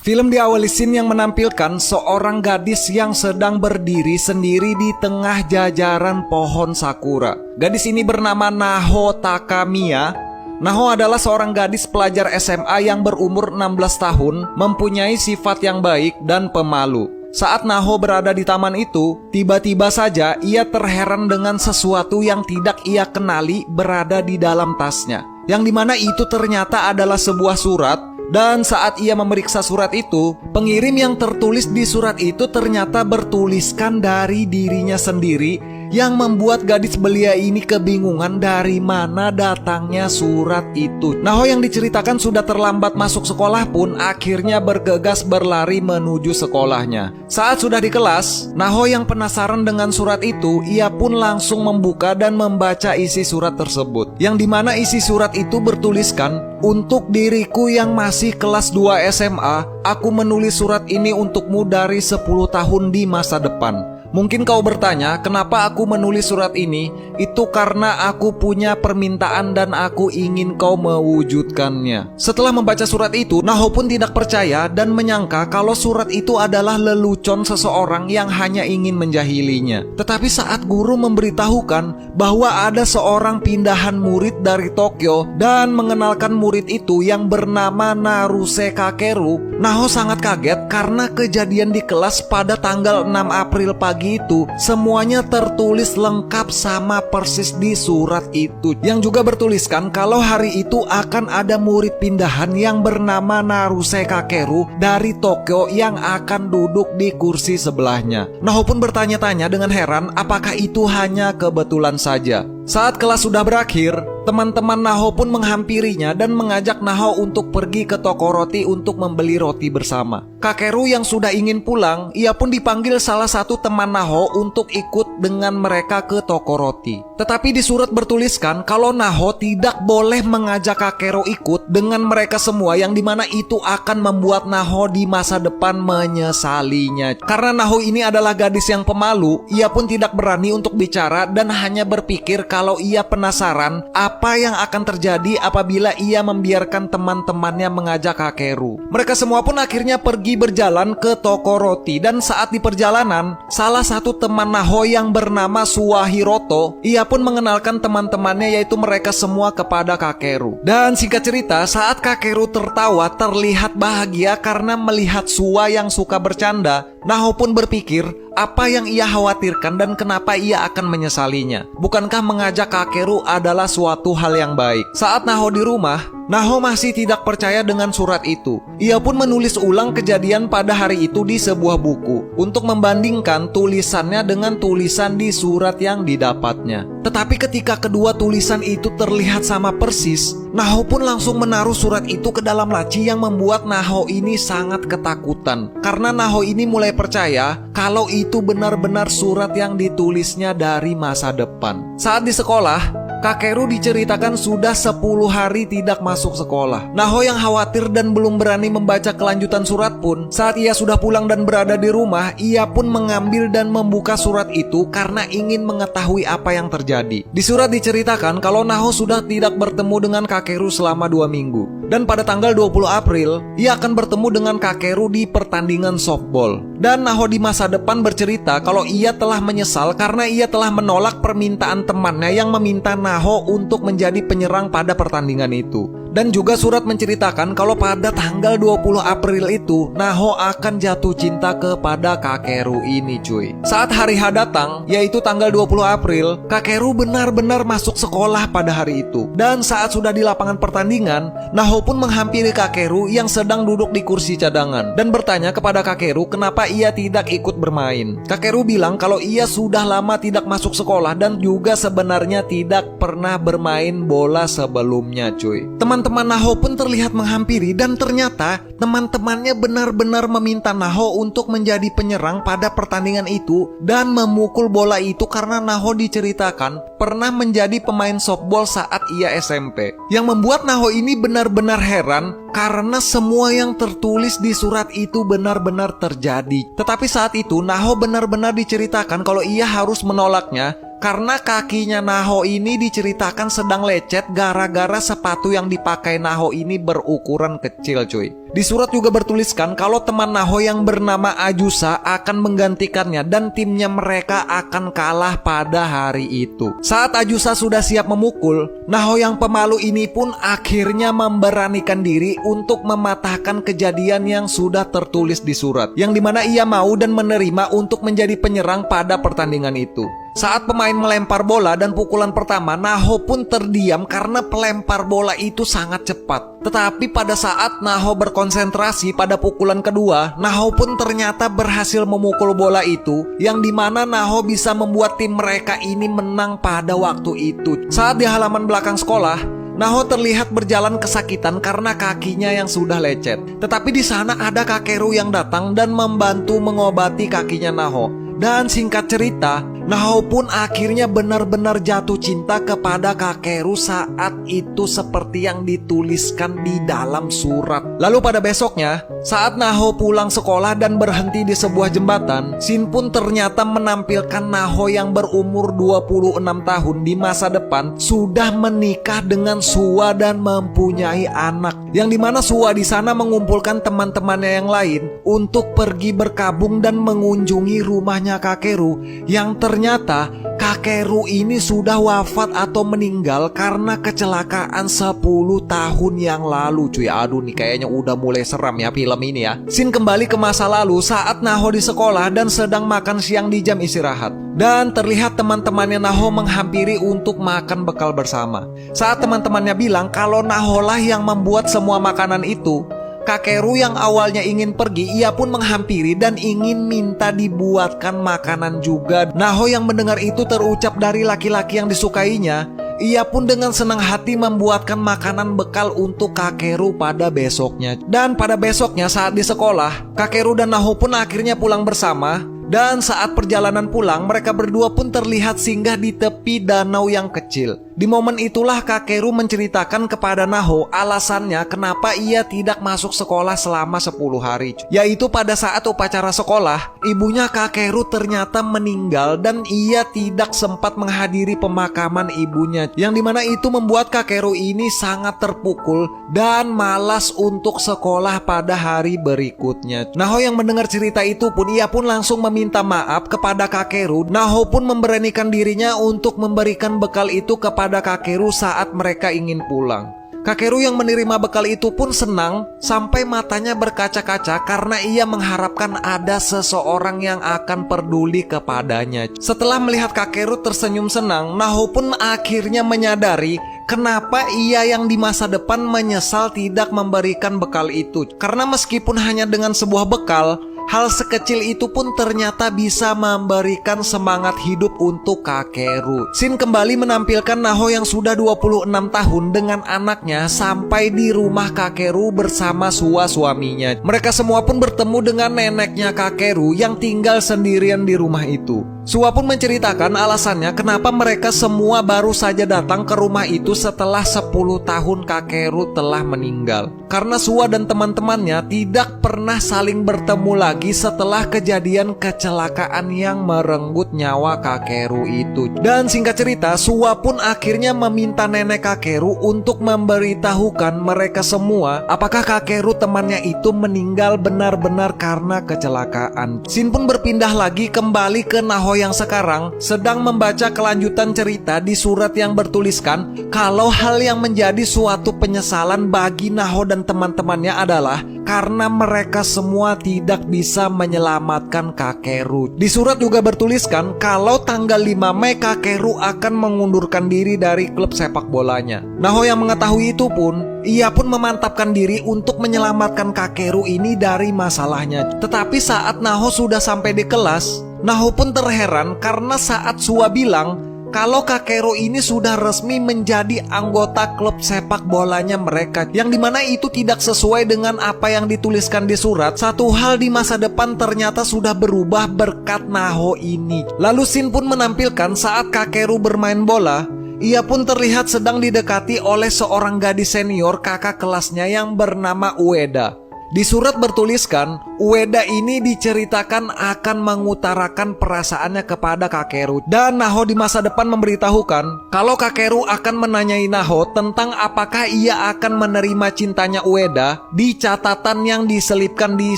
Film diawali scene yang menampilkan seorang gadis yang sedang berdiri sendiri di tengah jajaran pohon sakura. Gadis ini bernama Naho Takamiya. Naho adalah seorang gadis pelajar SMA yang berumur 16 tahun, mempunyai sifat yang baik dan pemalu. Saat Naho berada di taman itu, tiba-tiba saja ia terheran dengan sesuatu yang tidak ia kenali berada di dalam tasnya. Yang dimana itu ternyata adalah sebuah surat. Dan saat ia memeriksa surat itu, pengirim yang tertulis di surat itu ternyata bertuliskan dari dirinya sendiri, yang membuat gadis belia ini kebingungan dari mana datangnya surat itu. Naho yang diceritakan sudah terlambat masuk sekolah pun akhirnya bergegas berlari menuju sekolahnya. Saat sudah di kelas, Naho yang penasaran dengan surat itu, ia pun langsung membuka dan membaca isi surat tersebut. Yang dimana isi surat itu bertuliskan, "Untuk diriku yang masih kelas 2 SMA, aku menulis surat ini untukmu dari 10 tahun di masa depan. Mungkin kau bertanya, kenapa aku menulis surat ini? Itu karena aku punya permintaan dan aku ingin kau mewujudkannya." Setelah membaca surat itu, Naho pun tidak percaya dan menyangka kalau surat itu adalah lelucon seseorang yang hanya ingin menjahilinya. Tetapi saat guru memberitahukan bahwa ada seorang pindahan murid dari Tokyo dan mengenalkan murid itu yang bernama Naruse Kakeru, Naho sangat kaget karena kejadian di kelas pada tanggal 6 April pagi itu semuanya tertulis lengkap sama persis di surat itu, yang juga bertuliskan kalau hari itu akan ada murid pindahan yang bernama Naruse Kakeru dari Tokyo yang akan duduk di kursi sebelahnya. Naho pun bertanya-tanya dengan heran apakah itu hanya kebetulan saja. Saat kelas sudah berakhir, teman-teman Naho pun menghampirinya dan mengajak Naho untuk pergi ke toko roti untuk membeli roti bersama. Kakeru yang sudah ingin pulang, ia pun dipanggil salah satu teman Naho untuk ikut dengan mereka ke toko roti. Tetapi di surat bertuliskan kalau Naho tidak boleh mengajak Kakeru ikut dengan mereka semua, yang dimana itu akan membuat Naho di masa depan menyesalinya. Karena Naho ini adalah gadis yang pemalu, ia pun tidak berani untuk bicara dan hanya berpikir kalau ia penasaran apa yang akan terjadi apabila ia membiarkan teman-temannya mengajak Kakeru. Mereka semua pun akhirnya pergi berjalan ke toko roti, dan saat di perjalanan, salah satu teman Naho yang bernama Suwahiroto, ia pun mengenalkan teman-temannya yaitu mereka semua kepada Kakeru. Dan singkat cerita, saat Kakeru tertawa terlihat bahagia karena melihat Suwa yang suka bercanda, Naho pun berpikir apa yang ia khawatirkan dan kenapa ia akan menyesalinya. Bukankah mengajak Kakeru adalah suatu hal yang baik? Saat Naho di rumah, Naho masih tidak percaya dengan surat itu. Ia pun menulis ulang kejadian pada hari itu di sebuah buku untuk membandingkan tulisannya dengan tulisan di surat yang didapatnya. Tetapi ketika kedua tulisan itu terlihat sama persis, Naho pun langsung menaruh surat itu ke dalam laci, yang membuat Naho ini sangat ketakutan. Karena Naho ini mulai percaya kalau itu benar-benar surat yang ditulisnya dari masa depan. Saat di sekolah, Kakeru diceritakan sudah 10 hari tidak masuk sekolah. Naho yang khawatir dan belum berani membaca kelanjutan surat pun, saat ia sudah pulang dan berada di rumah, ia pun mengambil dan membuka surat itu karena ingin mengetahui apa yang terjadi. Di surat diceritakan kalau Naho sudah tidak bertemu dengan Kakeru selama 2 minggu. Dan pada tanggal 20 April, ia akan bertemu dengan Kakeru di pertandingan softball. Dan Naho di masa depan bercerita kalau ia telah menyesal karena ia telah menolak permintaan temannya yang meminta Naho untuk menjadi penyerang pada pertandingan itu. Dan juga surat menceritakan kalau pada tanggal 20 April itu Naho akan jatuh cinta kepada Kakeru ini cuy. Saat hari H datang, yaitu tanggal 20 April, Kakeru benar-benar masuk sekolah pada hari itu. Dan saat sudah di lapangan pertandingan, Naho pun menghampiri Kakeru yang sedang duduk di kursi cadangan dan bertanya kepada Kakeru kenapa ia tidak ikut bermain. Kakeru bilang kalau ia sudah lama tidak masuk sekolah dan juga sebenarnya tidak pernah bermain bola sebelumnya cuy. Teman-teman Naho pun terlihat menghampiri dan ternyata teman-temannya benar-benar meminta Naho untuk menjadi penyerang pada pertandingan itu dan memukul bola itu karena Naho diceritakan pernah menjadi pemain softball saat ia SMP. Yang membuat Naho ini benar-benar heran karena semua yang tertulis di surat itu benar-benar terjadi. Tetapi saat itu Naho benar-benar diceritakan kalau ia harus menolaknya karena kakinya Naho ini diceritakan sedang lecet gara-gara sepatu yang dipakai Naho ini berukuran kecil cuy. Di surat juga bertuliskan kalau teman Naho yang bernama Ajusa akan menggantikannya dan timnya mereka akan kalah pada hari itu. Saat Ajusa sudah siap memukul, Naho yang pemalu ini pun akhirnya memberanikan diri untuk mematahkan kejadian yang sudah tertulis di surat, yang dimana ia mau dan menerima untuk menjadi penyerang pada pertandingan itu. Saat pemain melempar bola dan pukulan pertama, Naho pun terdiam karena pelempar bola itu sangat cepat. Tetapi pada saat Naho berkonsentrasi pada pukulan kedua, Naho pun ternyata berhasil memukul bola itu, yang dimana Naho bisa membuat tim mereka ini menang pada waktu itu. Saat di halaman belakang sekolah, Naho terlihat berjalan kesakitan karena kakinya yang sudah lecet. Tetapi di sana ada Kakeru yang datang dan membantu mengobati kakinya Naho. Dan singkat cerita, Naho pun akhirnya benar-benar jatuh cinta kepada Kakeru saat itu seperti yang dituliskan di dalam surat. Lalu pada besoknya, saat Naho pulang sekolah dan berhenti di sebuah jembatan, Shin pun ternyata menampilkan Naho yang berumur 26 tahun di masa depan sudah menikah dengan Suwa dan mempunyai anak. Yang dimana Suwa di sana mengumpulkan teman-temannya yang lain untuk pergi berkabung dan mengunjungi rumahnya Kakeru, yang ternyata Kakeru ini sudah wafat atau meninggal karena kecelakaan 10 tahun yang lalu cuy. Aduh nih kayaknya udah mulai seram ya film ini ya. Shin kembali ke masa lalu saat Naho di sekolah dan sedang makan siang di jam istirahat. Dan terlihat teman-temannya Naho menghampiri untuk makan bekal bersama. Saat teman-temannya bilang kalau Naho lah yang membuat semua makanan itu, Kakeru yang awalnya ingin pergi, ia pun menghampiri dan ingin minta dibuatkan makanan juga. Naho yang mendengar itu terucap dari laki-laki yang disukainya, ia pun dengan senang hati membuatkan makanan bekal untuk Kakeru pada besoknya. Dan pada besoknya saat di sekolah, Kakeru dan Naho pun akhirnya pulang bersama. Dan saat perjalanan pulang, mereka berdua pun terlihat singgah di tepi danau yang kecil. Di momen itulah Kakeru menceritakan kepada Naho alasannya kenapa ia tidak masuk sekolah selama 10 hari. Yaitu pada saat upacara sekolah, ibunya Kakeru ternyata meninggal dan ia tidak sempat menghadiri pemakaman ibunya. Yang dimana itu membuat Kakeru ini sangat terpukul dan malas untuk sekolah pada hari berikutnya. Naho yang mendengar cerita itu pun ia pun langsung meminta maaf kepada Kakeru. Naho pun memberanikan dirinya untuk memberikan bekal itu kepada Kakeru saat mereka ingin pulang. Kakeru yang menerima bekal itu pun senang sampai matanya berkaca-kaca karena ia mengharapkan ada seseorang yang akan peduli kepadanya. Setelah melihat Kakeru tersenyum senang, Naho pun akhirnya menyadari kenapa ia yang di masa depan menyesal tidak memberikan bekal itu. Karena meskipun hanya dengan sebuah bekal, hal sekecil itu pun ternyata bisa memberikan semangat hidup untuk Kakeru. Shin kembali menampilkan Naho yang sudah 26 tahun dengan anaknya sampai di rumah Kakeru bersama Suwa suaminya. Mereka semua pun bertemu dengan neneknya Kakeru yang tinggal sendirian di rumah itu. Suwa pun menceritakan alasannya kenapa mereka semua baru saja datang ke rumah itu setelah 10 tahun Kakeru telah meninggal. Karena Suwa dan teman-temannya tidak pernah saling bertemu lagi setelah kejadian kecelakaan yang merenggut nyawa Kakeru itu. Dan singkat cerita, Suwa pun akhirnya meminta nenek Kakeru untuk memberitahukan mereka semua apakah Kakeru temannya itu meninggal benar-benar karena kecelakaan. Shin pun berpindah lagi kembali ke Naho yang sekarang sedang membaca kelanjutan cerita di surat yang bertuliskan kalau hal yang menjadi suatu penyesalan bagi Naho dan teman-temannya adalah karena mereka semua tidak bisa menyelamatkan Kakeru. Di surat juga bertuliskan kalau tanggal 5 Mei Kakeru akan mengundurkan diri dari klub sepak bolanya. Naho yang mengetahui itu pun, ia pun memantapkan diri untuk menyelamatkan Kakeru ini dari masalahnya. Tetapi saat Naho sudah sampai di kelas, Naho pun terheran karena saat Suwa bilang kalau Kakeru ini sudah resmi menjadi anggota klub sepak bolanya mereka, yang dimana itu tidak sesuai dengan apa yang dituliskan di surat. Satu hal di masa depan ternyata sudah berubah berkat Naho ini. Lalu Shin pun menampilkan saat Kakeru bermain bola, ia pun terlihat sedang didekati oleh seorang gadis senior kakak kelasnya yang bernama Ueda. Di surat bertuliskan Ueda ini diceritakan akan mengutarakan perasaannya kepada Kakeru. Dan Naho di masa depan memberitahukan kalau Kakeru akan menanyai Naho tentang apakah ia akan menerima cintanya Ueda di catatan yang diselipkan di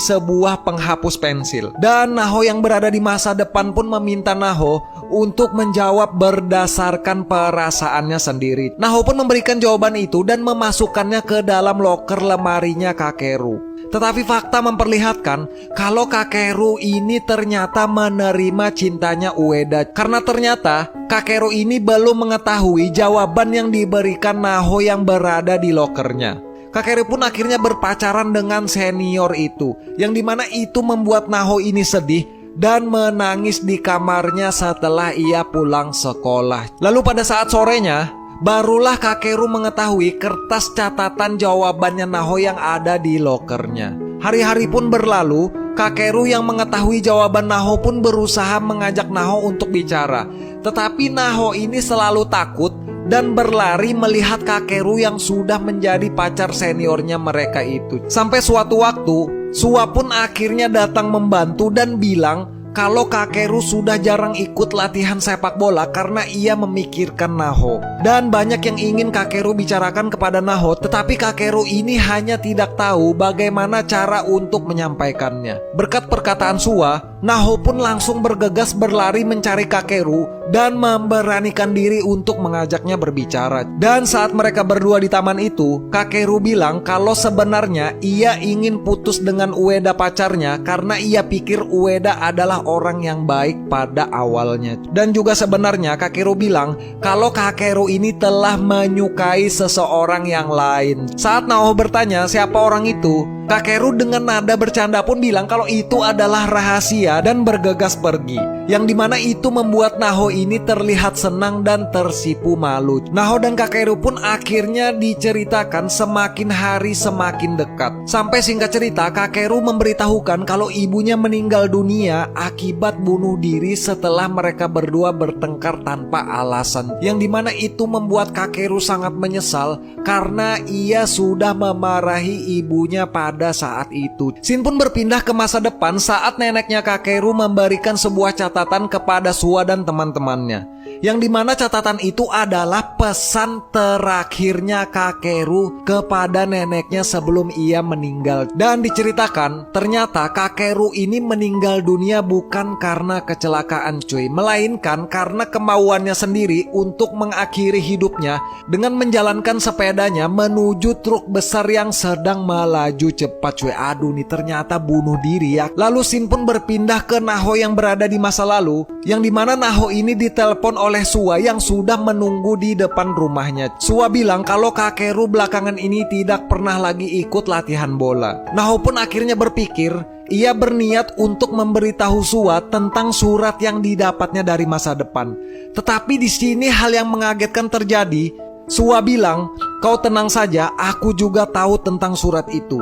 sebuah penghapus pensil. Dan Naho yang berada di masa depan pun meminta Naho untuk menjawab berdasarkan perasaannya sendiri. Naho pun memberikan jawaban itu dan memasukkannya ke dalam loker lemarinya Kakeru. Tetapi fakta memperlihatkan kalau Kakeru ini ternyata menerima cintanya Ueda. Karena ternyata Kakeru ini belum mengetahui jawaban yang diberikan Naho yang berada di lokernya. Kakeru pun akhirnya berpacaran dengan senior itu, yang dimana itu membuat Naho ini sedih dan menangis di kamarnya setelah ia pulang sekolah. Lalu pada saat sorenya, barulah Kakeru mengetahui kertas catatan jawabannya Naho yang ada di lokernya. Hari-hari pun berlalu, Kakeru yang mengetahui jawaban Naho pun berusaha mengajak Naho untuk bicara. Tetapi Naho ini selalu takut dan berlari melihat Kakeru yang sudah menjadi pacar seniornya mereka itu. Sampai suatu waktu, Suwa pun akhirnya datang membantu dan bilang kalau Kakeru sudah jarang ikut latihan sepak bola karena ia memikirkan Naho. Dan banyak yang ingin Kakeru bicarakan kepada Naho, tetapi Kakeru ini hanya tidak tahu bagaimana cara untuk menyampaikannya. Berkat perkataan Suwa, Naho pun langsung bergegas berlari mencari Kakeru dan memberanikan diri untuk mengajaknya berbicara. Dan saat mereka berdua di taman itu, Kakeru bilang kalau sebenarnya ia ingin putus dengan Ueda pacarnya karena ia pikir Ueda adalah orang yang baik pada awalnya. Dan juga sebenarnya Kakeru bilang kalau Kakeru ini telah menyukai seseorang yang lain. Saat Naho bertanya siapa orang itu, Kakeru dengan nada bercanda pun bilang kalau itu adalah rahasia dan bergegas pergi. Yang dimana itu membuat Naho ini terlihat senang dan tersipu malu. Naho dan Kakeru pun akhirnya diceritakan semakin hari semakin dekat. Sampai singkat cerita, Kakeru memberitahukan kalau ibunya meninggal dunia akibat bunuh diri setelah mereka berdua bertengkar tanpa alasan. Yang dimana itu membuat Kakeru sangat menyesal karena ia sudah memarahi ibunya pada saat itu. Scene pun berpindah ke masa depan saat neneknya Kakeru memberikan sebuah catatan kepada Suwa dan teman-temannya, yang dimana catatan itu adalah pesan terakhirnya Kakeru kepada neneknya sebelum ia meninggal. Dan diceritakan ternyata Kakeru ini meninggal dunia bukan karena kecelakaan cuy, melainkan karena kemauannya sendiri untuk mengakhiri hidupnya dengan menjalankan sepedanya menuju truk besar yang sedang melaju cepat cuy. Aduh nih, ternyata bunuh diri ya. Lalu scene pun berpindah ke Naho yang berada di masa lalu, yang dimana Naho ini ditelepon oleh Suwa yang sudah menunggu di depan rumahnya. Suwa bilang kalau Kakeru belakangan ini tidak pernah lagi ikut latihan bola. Naho pun akhirnya berpikir ia berniat untuk memberitahu Suwa tentang surat yang didapatnya dari masa depan. Tetapi di sini hal yang mengagetkan terjadi. Suwa bilang, "Kau tenang saja, aku juga tahu tentang surat itu."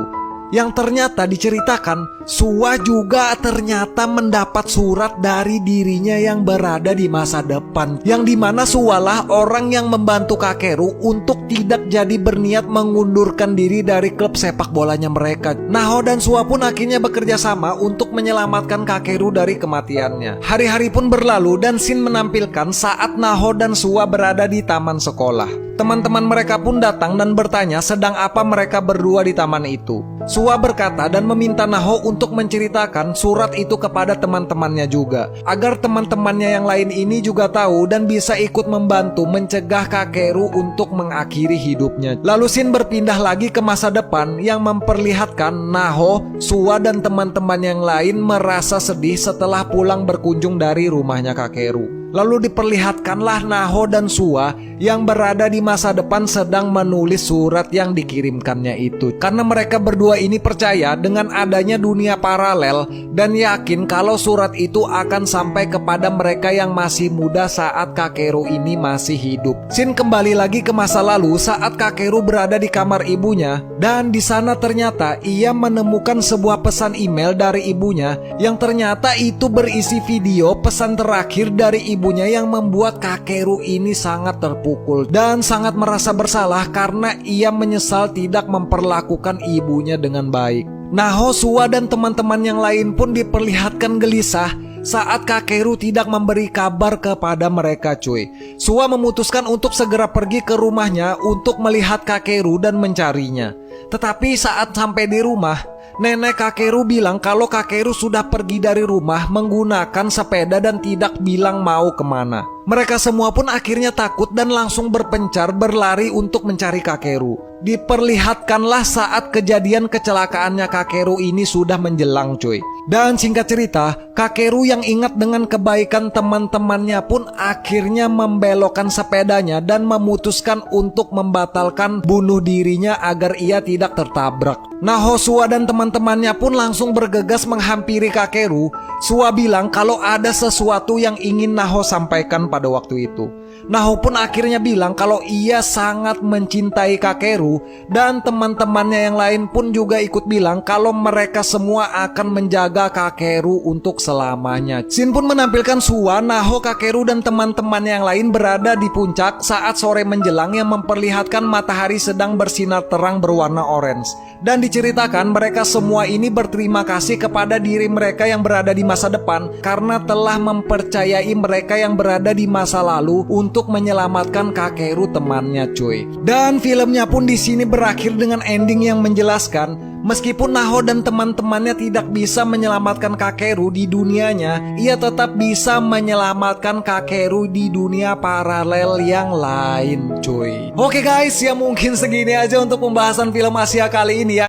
Yang ternyata diceritakan, Suwa juga ternyata mendapat surat dari dirinya yang berada di masa depan, yang dimana Suwa lah orang yang membantu Kakeru untuk tidak jadi berniat mengundurkan diri dari klub sepak bolanya mereka. Naho dan Suwa pun akhirnya bekerja sama untuk menyelamatkan Kakeru dari kematiannya. Hari-hari pun berlalu dan scene menampilkan saat Naho dan Suwa berada di taman sekolah. Teman-teman mereka pun datang dan bertanya sedang apa mereka berdua di taman itu. Suwa berkata dan meminta Naho untuk menceritakan surat itu kepada teman-temannya juga, agar teman-temannya yang lain ini juga tahu dan bisa ikut membantu mencegah Kakeru untuk mengakhiri hidupnya. Lalu scene berpindah lagi ke masa depan yang memperlihatkan Naho, Suwa dan teman-teman yang lain merasa sedih setelah pulang berkunjung dari rumahnya Kakeru. Lalu diperlihatkanlah Naho dan Suwa yang berada di masa depan sedang menulis surat yang dikirimkannya itu. Karena mereka berdua ini percaya dengan adanya dunia paralel dan yakin kalau surat itu akan sampai kepada mereka yang masih muda saat Kakeru ini masih hidup. Scene kembali lagi ke masa lalu saat Kakeru berada di kamar ibunya, dan di sana ternyata ia menemukan sebuah pesan email dari ibunya yang ternyata itu berisi video pesan terakhir dari ibunya yang membuat Kakeru ini sangat terpukul dan sangat merasa bersalah karena ia menyesal tidak memperlakukan ibunya dengan baik. Naho, Sua, dan teman-teman yang lain pun diperlihatkan gelisah saat Kakeru tidak memberi kabar kepada mereka, cuy. Sua memutuskan untuk segera pergi ke rumahnya untuk melihat Kakeru dan mencarinya. Tetapi saat sampai di rumah, nenek Kakeru bilang kalau Kakeru sudah pergi dari rumah menggunakan sepeda dan tidak bilang mau kemana. Mereka semua pun akhirnya takut dan langsung berpencar berlari untuk mencari Kakeru. Diperlihatkanlah saat kejadian kecelakaannya Kakeru ini sudah menjelang, cuy. Dan singkat cerita, Kakeru yang ingat dengan kebaikan teman-temannya pun akhirnya membelokkan sepedanya dan memutuskan untuk membatalkan bunuh dirinya agar ia tidak tertabrak. Naho, Sua, dan teman-temannya pun langsung bergegas menghampiri Kakeru. Sua bilang kalau ada sesuatu yang ingin Naho sampaikan pada waktu itu. Naho pun akhirnya bilang kalau ia sangat mencintai Kakeru, dan teman-temannya yang lain pun juga ikut bilang kalau mereka semua akan menjaga Kakeru untuk selamanya. Scene pun menampilkan Sua, Naho, Kakeru, dan teman-teman yang lain berada di puncak saat sore menjelang yang memperlihatkan matahari sedang bersinar terang berwarna orange. Dan diceritakan mereka semua ini berterima kasih kepada diri mereka yang berada di masa depan karena telah mempercayai mereka yang berada di masa lalu untuk menyelamatkan Kakeru temannya, cuy. Dan filmnya pun di sini berakhir dengan ending yang menjelaskan meskipun Naho dan teman-temannya tidak bisa menyelamatkan Kakeru di dunianya, ia tetap bisa menyelamatkan Kakeru di dunia paralel yang lain, cuy. Oke guys, ya mungkin segini aja untuk pembahasan film Asia kali ini ya.